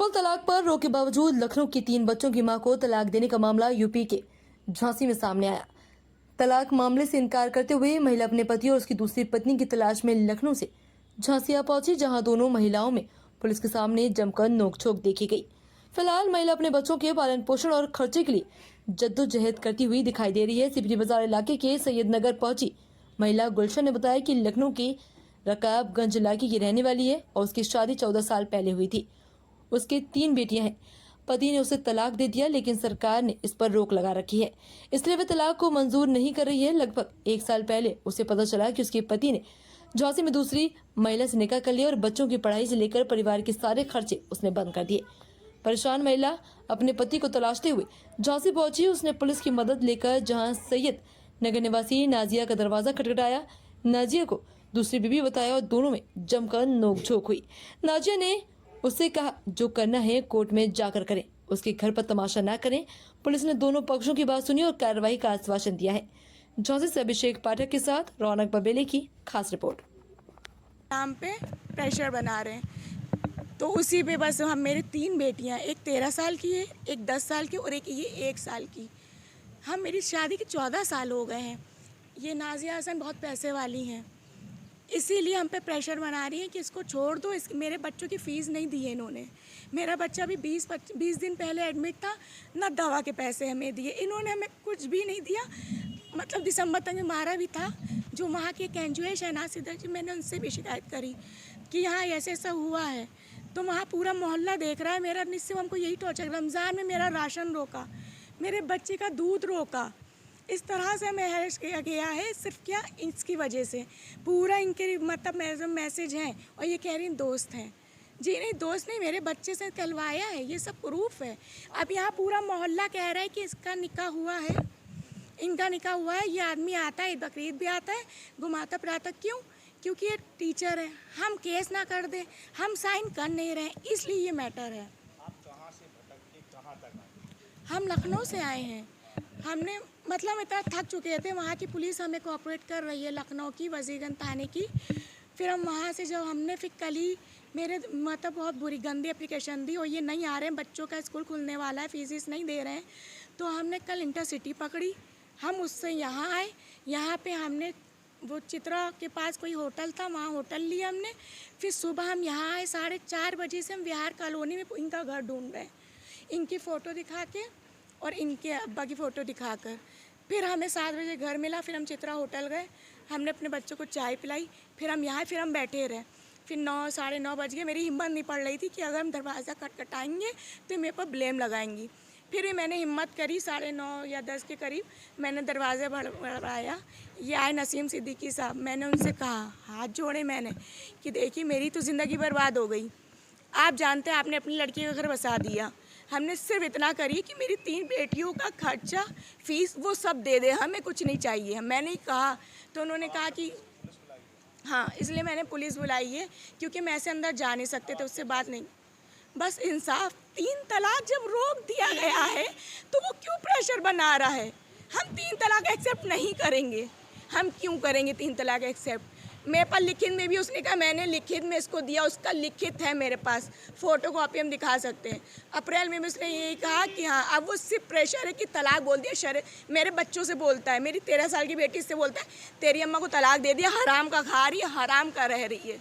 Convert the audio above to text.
Triple तलाक पर रोक के बावजूद लखनऊ की 3 बच्चों की मां को तलाक देने का मामला यूपी के झांसी में सामने आया। तलाक मामले से इनकार करते हुए महिला अपने पति और उसकी दूसरी पत्नी की तलाश में लखनऊ से झांसी आ पहुंची, जहां दोनों महिलाओं में पुलिस के सामने जमकर नोकझोंक देखी गई। फिलहाल महिला अपने बच्चों के पालन पोषण और खर्चे के लिए जद्दोजहद करती हुई दिखाई दे रही है। सिपरी बाजार इलाके के सैयदनगर पहुंची महिला गुलशन ने बताया कि लखनऊ के रकाबगंज इलाके की रहने वाली है और उसकी शादी 14 साल पहले हुई थी। उसके 3 बेटियां हैं। पति ने उसे तलाक दे दिया, लेकिन सरकार ने इस पर रोक लगा रखी है, इसलिए वह तलाक को मंजूर नहीं कर रही है। लगभग 1 साल पहले उसे पता चला कि उसके पति ने झांसी में दूसरी महिला से निकाह कर लिया और बच्चों की पढ़ाई से लेकर परिवार के सारे खर्चे उसने बंद कर दिए। परेशान महिला अपने पति को तलाशते हुए झांसी पहुंची। उसने पुलिस की मदद लेकर जहां सैयद नगर निवासी नाजिया का दरवाजा खटखटाया। नाजिया को दूसरी बीवी बताया और दोनों में जमकर नोकझोंक हुई। नाजिया ने उससे कहा, जो करना है कोर्ट में जाकर करें, उसके घर पर तमाशा ना करें। पुलिस ने दोनों पक्षों की बात सुनी और कार्रवाई का आश्वासन दिया है। झांसी से अभिषेक पाठक के साथ रौनक बबेले की खास रिपोर्ट। नाम पे प्रेशर बना रहे हैं, तो उसी पे बस हम मेरी 3 बेटियां, एक 13 साल की है, एक 10 साल की और एक ये 1 साल की। हम मेरी शादी के 14 साल हो गए हैं। ये नाजिया हसन बहुत पैसे वाली हैं, इसीलिए हम पे प्रेशर बना रही है कि इसको छोड़ दो। मेरे बच्चों की फ़ीस नहीं दी है इन्होंने। मेरा बच्चा भी 20 दिन पहले एडमिट था, ना दवा के पैसे हमें दिए इन्होंने, हमें कुछ भी नहीं दिया। मतलब दिसंबर तक में मारा भी था। जो वहाँ के एनजीओ शहनाज सिद्दीकी जी, मैंने उनसे भी शिकायत करी कि यहाँ ऐसे ऐसा हुआ है, तो वहाँ पूरा मोहल्ला देख रहा है। मेरा निश्चित हमको यही टॉर्चर, रमज़ान में मेरा राशन रोका, मेरे बच्चे का दूध रोका, इस तरह से मैं हैरेस किया गया है। सिर्फ क्या, इसकी वजह से पूरा इनके मतलब मैसेज हैं और ये कह रही दोस्त हैं। जी नहीं, दोस्त नहीं, मेरे बच्चे से कहलवाया है, ये सब प्रूफ है। अब यहाँ पूरा मोहल्ला कह रहा है कि इसका निकाह हुआ है, इनका निकाह हुआ है। ये आदमी आता है, बकरीद भी आता है, घुमाता फिराता। क्यों? क्योंकि ये टीचर है। हम केस ना कर दें, हम साइन कर नहीं रहे, इसलिए ये मैटर है। आप कहाँ से भटक के कहाँ तक आए? हम लखनऊ से आए हैं। हमने मतलब इतना थक चुके थे। वहाँ की पुलिस हमें कोऑपरेट कर रही है, लखनऊ की वजीरगंज थाने की। फिर हम वहाँ से जब हमने फिर कल ही मेरे मतलब बहुत बुरी गंदी एप्लीकेशन दी और ये नहीं आ रहे हैं, बच्चों का स्कूल खुलने वाला है, फीस नहीं दे रहे हैं, तो हमने कल इंटरसिटी पकड़ी। हम उससे यहाँ आए। यहाँ पे हमने वो चित्रा के पास कोई होटल था, वहाँ होटल लिया हमने। फिर सुबह हम यहाँ आए 4:30 बजे से। हम विहार कॉलोनी में इनका घर ढूंढ रहे हैं, इनकी फ़ोटो दिखा के और इनके अब्बा की फ़ोटो दिखाकर। फिर हमें 7 बजे घर मिला। फिर हम चित्रा होटल गए, हमने अपने बच्चों को चाय पिलाई। फिर हम यहाँ फिर हम बैठे रहे। फिर 9 साढ़े 9 बज गए। मेरी हिम्मत नहीं पड़ रही थी कि अगर हम दरवाज़ा खटखटाएंगे तो मेरे पर ब्लेम लगाएंगी। फिर भी मैंने हिम्मत करी, 9:30 या 10 के करीब मैंने दरवाज़ा बढ़ाया। ये आए नसीम सिद्दीकी साहब। मैंने उनसे कहा, हाथ जोड़े मैंने, कि देखिए मेरी तो ज़िंदगी बर्बाद हो गई। आप जानते हैं, आपने अपनी लड़की का घर बसा दिया। हमने सिर्फ इतना करी कि मेरी 3 बेटियों का खर्चा, फीस वो सब दे दे, हमें कुछ नहीं चाहिए। मैंने कहा तो उन्होंने कहा कि हाँ, इसलिए मैंने पुलिस बुलाई है, क्योंकि मैं ऐसे अंदर जा नहीं सकते थे, उससे बात नहीं। बस इंसाफ। 3 तलाक जब रोक दिया गया है तो वो क्यों प्रेशर बना रहा है? हम 3 तलाक एक्सेप्ट नहीं करेंगे। हम क्यों करेंगे 3 तलाक एक्सेप्ट? मेरे पास लिखित में भी उसने कहा, मैंने लिखित में इसको दिया, उसका लिखित है मेरे पास, फ़ोटो कॉपी हम दिखा सकते हैं। अप्रैल में भी उसने यही कहा कि हाँ, अब वो सिर्फ प्रेशर है कि तलाक बोल दिया। मेरे बच्चों से बोलता है, मेरी 13 साल की बेटी से बोलता है, तेरी अम्मा को तलाक दे दिया, हराम का खा रही है, हराम का रह रही है।